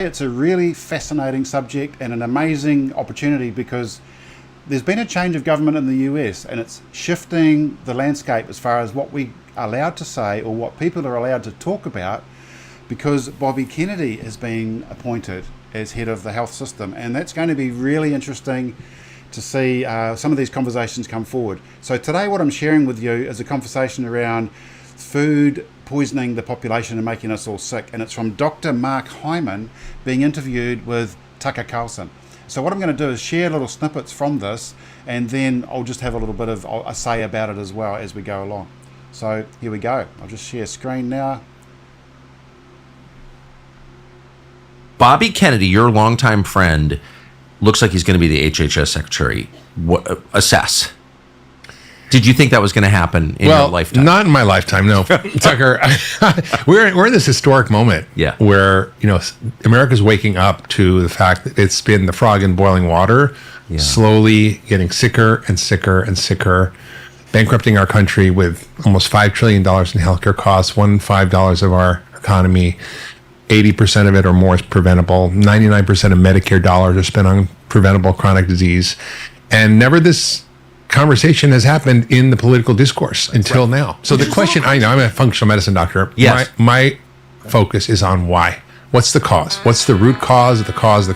It's a really fascinating subject and an amazing opportunity because there's been a change of government in the US and it's shifting the landscape as far as what we are allowed to say or what people are allowed to talk about, because Bobby Kennedy is being appointed as head of the health system, and that's going to be really interesting to see some of these conversations come forward. So today what I'm sharing with you is a conversation around food poisoning the population and making us all sick, and it's from Dr. Mark Hyman being interviewed with Tucker Carlson. So what I'm going to do is share little snippets from this, and then I'll just have a little bit of a say about it as well as we go along. So here we go. I'll just share screen now. Bobby Kennedy, your longtime friend, looks like he's going to be the HHS secretary. Assess. Did you think that was going to happen in your lifetime? Not in my lifetime, no. Tucker, we're in this historic moment where, America's waking up to the fact that it's been the frog in boiling water, slowly getting sicker and sicker and sicker, bankrupting our country with almost $5 trillion in healthcare costs, $1.05 of our economy. 80% of it or more is preventable. 99% of Medicare dollars are spent on preventable chronic disease. And never this conversation has happened in the political discourse until now. So the question, I know, I'm a functional medicine doctor. Yes. My focus is on why. What's the cause? What's the root cause of the cause?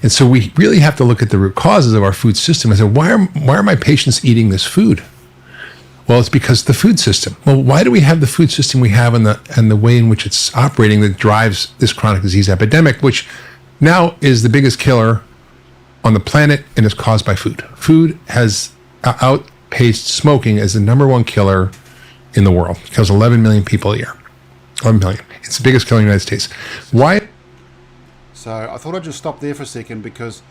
And so we really have to look at the root causes of our food system and say, why are my patients eating this food? Well, it's because the food system. Well, why do we have the food system we have and the way in which it's operating that drives this chronic disease epidemic, which now is the biggest killer on the planet and is caused by food. Food has outpaced smoking as the number one killer in the world. It kills 11 million people a year. 11 million. It's the biggest killer in the United States. Why? So I thought I'd just stop there for a second because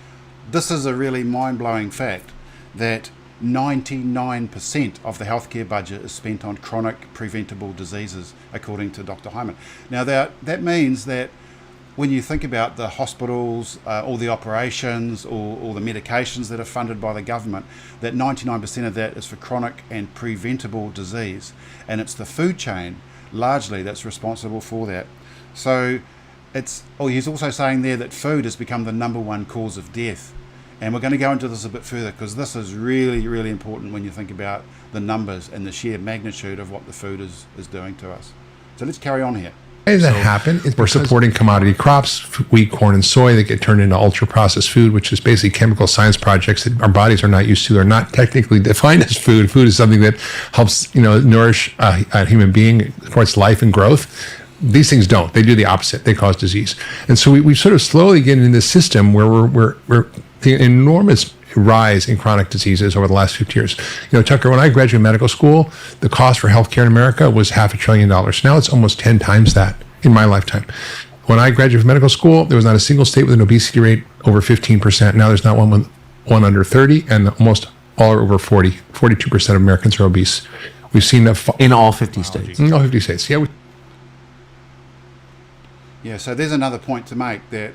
this is a really mind-blowing fact that 99% of the healthcare budget is spent on chronic preventable diseases, according to Dr. Hyman. Now that means that when you think about the hospitals, all the operations, or the medications that are funded by the government, that 99% of that is for chronic and preventable disease. And it's the food chain, largely, that's responsible for that. So he's also saying there that food has become the number one cause of death. And we're going to go into this a bit further because this is really, really important when you think about the numbers and the sheer magnitude of what the food is doing to us. So let's carry on here. Why does that happen? We're supporting commodity crops, wheat, corn, and soy that get turned into ultra-processed food, which is basically chemical science projects that our bodies are not used to. They're not technically defined as food. Food is something that helps, nourish a human being, supports life and growth. These things don't. They do the opposite. They cause disease. And so we sort of slowly get into this system where we're the enormous rise in chronic diseases over the last 50 years. Tucker, when I graduated medical school, the cost for healthcare in America was $500 billion. Now it's almost 10 times that in my lifetime. When I graduated from medical school, there was not a single state with an obesity rate over 15%. Now there's not one under 30, and almost all are over 40. 42% of Americans are obese. We've seen in all 50 states. In all 50 states, yeah. Yeah, so there's another point to make that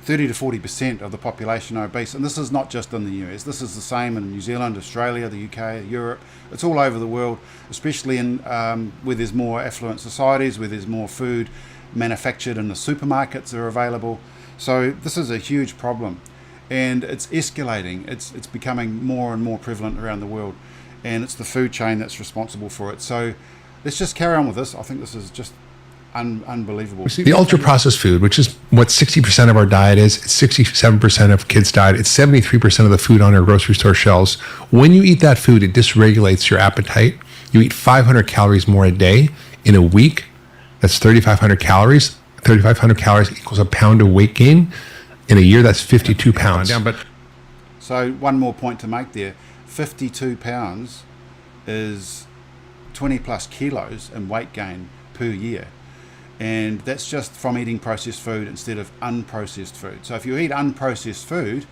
30 to 40% of the population are obese, and this is not just in the US. This is the same in New Zealand, Australia, the UK, Europe. It's all over the world, especially in where there's more affluent societies, where there's more food manufactured in the supermarkets that are available. So this is a huge problem, and it's escalating. It's becoming more and more prevalent around the world, and it's the food chain that's responsible for it. So let's just carry on with this. I think this is just unbelievable. The ultra-processed food, which is what 60% of our diet is, it's 67% of kids' diet, it's 73% of the food on our grocery store shelves. When you eat that food, it dysregulates your appetite. You eat 500 calories more a day. In a week, that's 3,500 calories. 3,500 calories equals a pound of weight gain. In a year, that's 52 pounds. So one more point to make there. 52 pounds is 20 plus kilos in weight gain per year. And that's just from eating processed food instead of unprocessed food. So if you eat unprocessed food,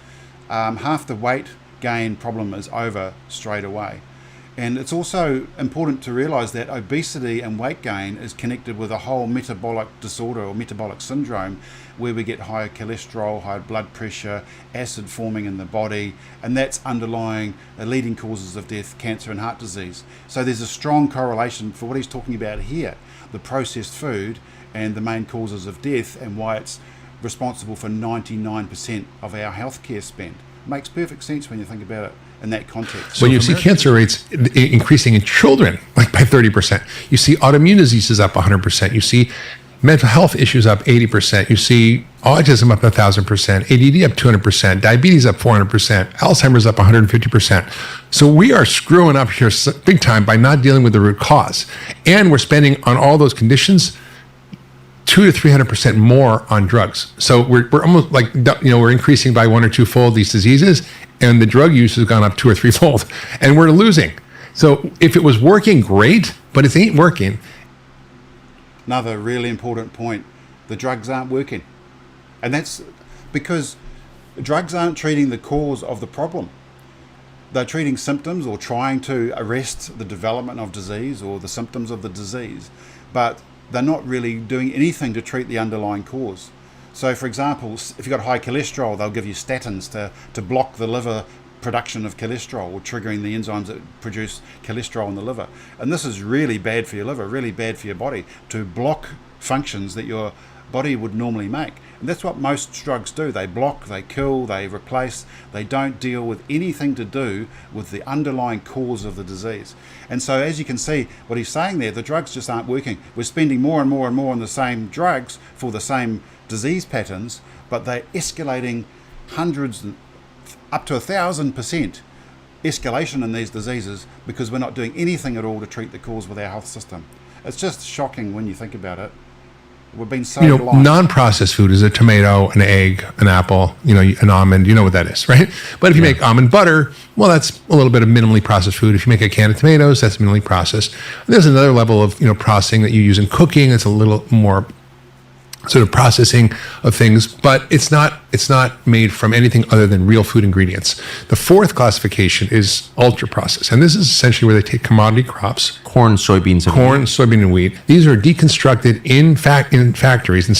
half the weight gain problem is over straight away. And it's also important to realize that obesity and weight gain is connected with a whole metabolic disorder or metabolic syndrome where we get higher cholesterol, high blood pressure, acid forming in the body, and that's underlying the leading causes of death, cancer and heart disease. So there's a strong correlation for what he's talking about here, the processed food and the main causes of death, and why it's responsible for 99% of our healthcare spend. Makes perfect sense when you think about it in that context. When you see cancer rates increasing in children, like by 30%, you see autoimmune diseases up 100%, you see mental health issues up 80%, you see autism up 1,000%, ADD up 200%, diabetes up 400%, Alzheimer's up 150%. So we are screwing up here big time by not dealing with the root cause. And we're spending on all those conditions 200 to 300% more on drugs. So we're almost like, we're increasing by 1 or 2 fold these diseases, and the drug use has gone up 2 or 3 fold, and we're losing. So if it was working, great, but it ain't working. Another really important point, the drugs aren't working. And that's because drugs aren't treating the cause of the problem. They're treating symptoms or trying to arrest the development of disease or the symptoms of the disease, but they're not really doing anything to treat the underlying cause. So, for example, if you've got high cholesterol, they'll give you statins to block the liver production of cholesterol, or triggering the enzymes that produce cholesterol in the liver. And this is really bad for your liver, really bad for your body, to block functions that your body would normally make. And that's what most drugs do. They block, they kill, they replace. They don't deal with anything to do with the underlying cause of the disease. And so, as you can see, what he's saying there, the drugs just aren't working. We're spending more and more and more on the same drugs for the same disease patterns, but they're escalating hundreds, up to 1,000% escalation in these diseases because we're not doing anything at all to treat the cause with our health system. It's just shocking when you think about it. We've been so blind. Non-processed food is a tomato, an egg, an apple, an almond. You know what that is, right? But if you make almond butter, well, that's a little bit of minimally processed food. If you make a can of tomatoes, that's minimally processed. There's another level of processing that you use in cooking. It's a little more sort of processing of things, but it's not made from anything other than real food ingredients. The fourth classification is ultra processed, and this is essentially where they take commodity crops, corn, soybean, and wheat. These are deconstructed in factories and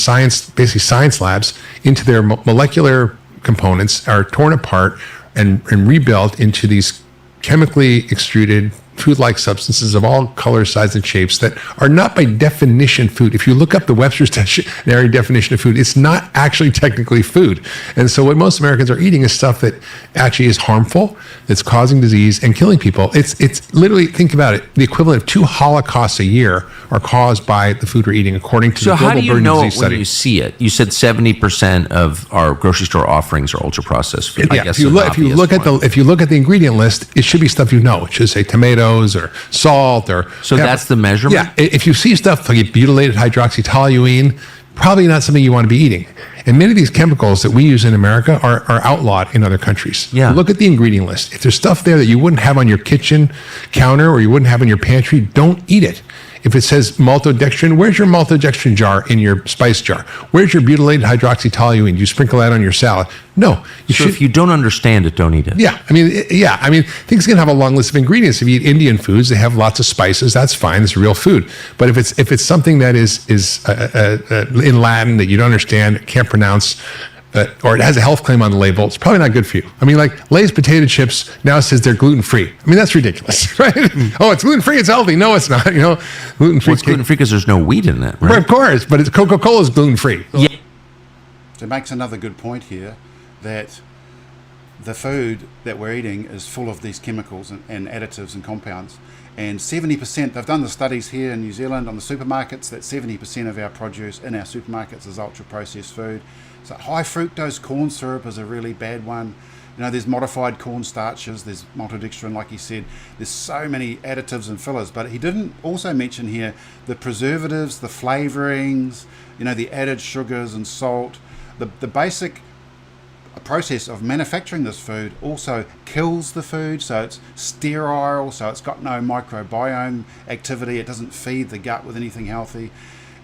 basically science labs into their molecular components, are torn apart and rebuilt into these chemically extruded food-like substances of all colors, sizes, and shapes that are not by definition food. If you look up the Webster's Dictionary definition of food, it's not actually technically food. And so what most Americans are eating is stuff that actually is harmful, that's causing disease and killing people. It's literally, think about it, the equivalent of 2 Holocausts a year are caused by the food we're eating, according to the Global Burden Disease Study. So how do you know it when you see it? You said 70% of our grocery store offerings are ultra-processed food. Yeah, if you look at the ingredient list, it should be stuff you know. It should say tomatoes or salt or so pepper. That's the measurement? Yeah. If you see stuff like butylated hydroxytoluene, probably not something you want to be eating. And many of these chemicals that we use in America are outlawed in other countries. Yeah. Look at the ingredient list. If there's stuff there that you wouldn't have on your kitchen counter or you wouldn't have in your pantry, don't eat it. If it says maltodextrin, where's your maltodextrin jar in your spice jar? Where's your butylated hydroxytoluene? Do you sprinkle that on your salad? No. If you don't understand it, don't eat it. Yeah. I mean, things can have a long list of ingredients. If you eat Indian foods, they have lots of spices. That's fine. It's real food. But if it's something that is in Latin that you don't understand, can't pronounce, or it has a health claim on the label, it's probably not good for you. I mean, like Lay's potato chips now says they're gluten-free. I mean, that's ridiculous, right? Oh, it's gluten-free, it's healthy. No, it's not. Gluten-free. Well, it's gluten-free because there's no wheat in it, right? Right, of course, but it's Coca-Cola's gluten-free. Yeah. So it makes another good point here that the food that we're eating is full of these chemicals and additives and compounds. And 70%, they've done the studies here in New Zealand on the supermarkets, that 70% of our produce in our supermarkets is ultra-processed food. So high fructose corn syrup is a really bad one. There's modified corn starches, there's maltodextrin, like he said. There's so many additives and fillers, but he didn't also mention here the preservatives, the flavorings, the added sugars and salt. The basic process of manufacturing this food also kills the food, so it's sterile, so it's got no microbiome activity, it doesn't feed the gut with anything healthy,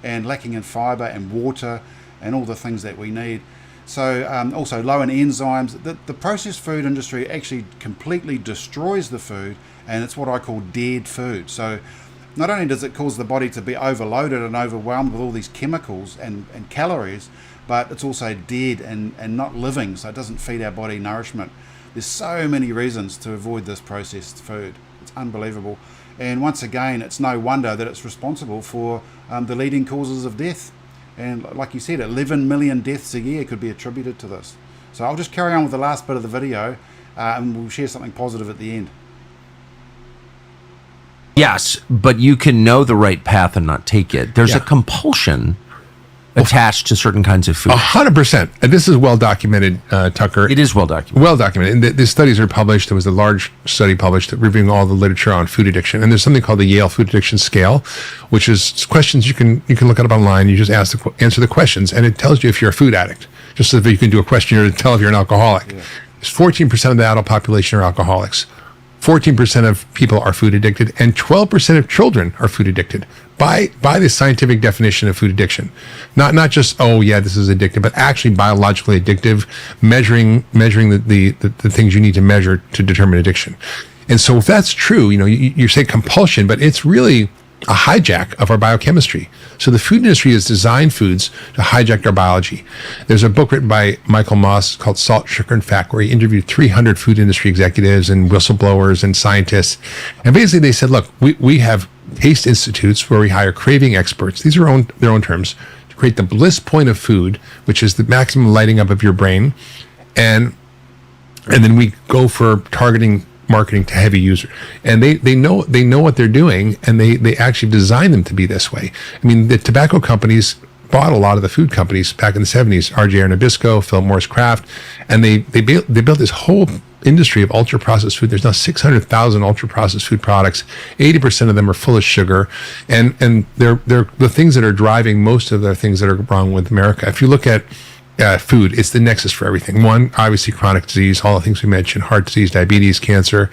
and lacking in fiber and water and all the things that we need. So also low in enzymes. The processed food industry actually completely destroys the food, and it's what I call dead food. So not only does it cause the body to be overloaded and overwhelmed with all these chemicals and calories, but it's also dead and not living, so it doesn't feed our body nourishment. There's so many reasons to avoid this processed food. It's unbelievable. And once again, it's no wonder that it's responsible for the leading causes of death. And like you said, 11 million deaths a year could be attributed to this. So I'll just carry on with the last bit of the video, and we'll share something positive at the end. Yes, but you can know the right path and not take it. There's a compulsion attached to certain kinds of food. 100%. And this is well documented, Tucker. It is well documented. Well documented. And the studies are published. There was a large study published reviewing all the literature on food addiction. And there's something called the Yale Food Addiction Scale, which is questions you can look it up online. You just answer the questions, and it tells you if you're a food addict. Just so that you can do a questionnaire to tell if you're an alcoholic. Yeah. 14% of the adult population are alcoholics. 14% of people are food addicted, and 12% of children are food addicted by the scientific definition of food addiction. Not just, oh yeah, this is addictive, but actually biologically addictive, measuring the things you need to measure to determine addiction. And so if that's true, you say compulsion, but it's really a hijack of our biochemistry. So the food industry has designed foods to hijack our biology. There's a book written by Michael Moss called Salt, Sugar, and Fat, where he interviewed 300 food industry executives and whistleblowers and scientists. And basically they said, look, we have taste institutes where we hire craving experts. These are their own terms, to create the bliss point of food, which is the maximum lighting up of your brain. And then we go for targeting marketing to heavy user, and they know what they're doing, and they actually design them to be this way. I mean, the tobacco companies bought a lot of the food companies back in the 70s, RJ Nabisco, Philip Morris Kraft, and they built this whole industry of ultra processed food. There's now 600,000 ultra processed food products. 80% of them are full of sugar, and they're the things that are driving most of the things that are wrong with America. If you look at food, it's the nexus for everything. One, obviously chronic disease, all the things we mentioned, heart disease, diabetes, cancer,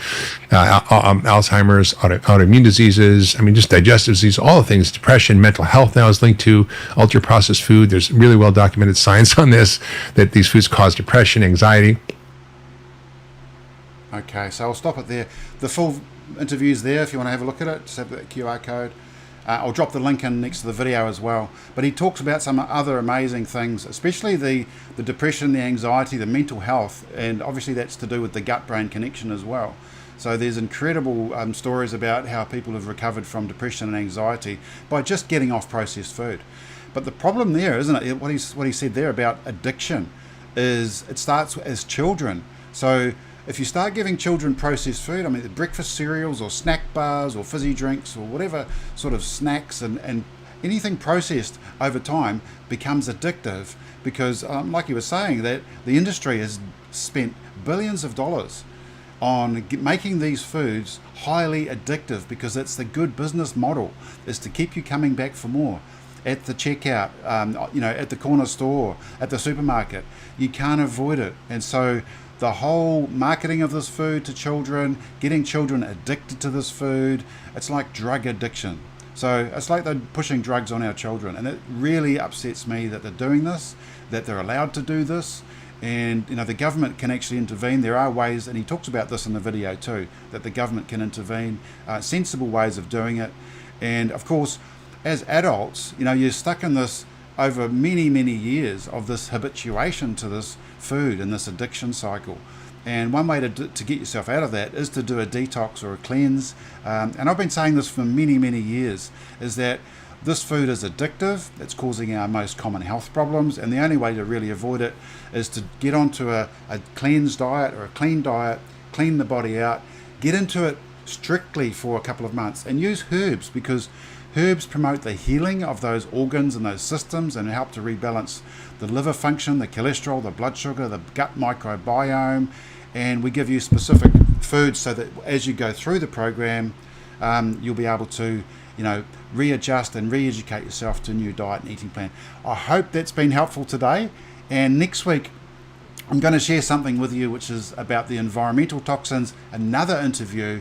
Alzheimer's, autoimmune diseases, just digestive disease, all the things, depression, mental health now is linked to ultra processed food. There's really well documented science on this, that these foods cause depression, anxiety. Okay, so I'll stop it there. The full interview's there if you want to have a look at it. Just have that QR code. I'll drop the link in next to the video as well. But he talks about some other amazing things, especially the depression, the anxiety, the mental health, and obviously that's to do with the gut-brain connection as well. So there's incredible stories about how people have recovered from depression and anxiety by just getting off processed food. But the problem there, isn't it, what he said there about addiction, is it starts as children. So if you start giving children processed food, breakfast cereals or snack bars or fizzy drinks or whatever sort of snacks and anything processed over time becomes addictive, because like you were saying, that the industry has spent billions of dollars on making these foods highly addictive, because it's the good business model, is to keep you coming back for more. At the checkout, at the corner store, at the supermarket, you can't avoid it. And so the whole marketing of this food to children, getting children addicted to this food, it's like drug addiction. So it's like they're pushing drugs on our children, and it really upsets me that they're doing this, that they're allowed to do this. And the government can actually intervene. There are ways, and he talks about this in the video too, that the government can intervene, sensible ways of doing it. And of course, as adults, you're stuck in this over many, many years of this habituation to this food and this addiction cycle. And one way to get yourself out of that is to do a detox or a cleanse. And I've been saying this for many, many years, is that this food is addictive. It's causing our most common health problems. And the only way to really avoid it is to get onto a cleanse diet or a clean diet, clean the body out, get into it strictly for a couple of months, and use herbs, because herbs promote the healing of those organs and those systems and help to rebalance the liver function, the cholesterol, the blood sugar, the gut microbiome. And we give you specific foods so that as you go through the program, you'll be able to, readjust and re-educate yourself to a new diet and eating plan. I hope that's been helpful today. And next week, I'm going to share something with you which is about the environmental toxins, another interview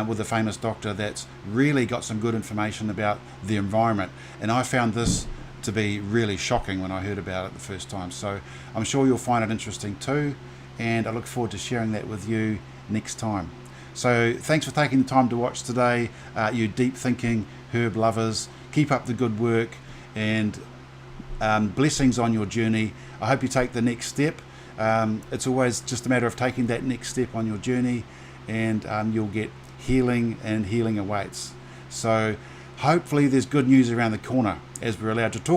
with a famous doctor that's really got some good information about the environment. And I found this to be really shocking when I heard about it the first time. So I'm sure you'll find it interesting too. And I look forward to sharing that with you next time. So thanks for taking the time to watch today, you deep thinking herb lovers. Keep up the good work, and blessings on your journey. I hope you take the next step. It's always just a matter of taking that next step on your journey, and you'll get healing, and healing awaits. So hopefully there's good news around the corner as we're allowed to talk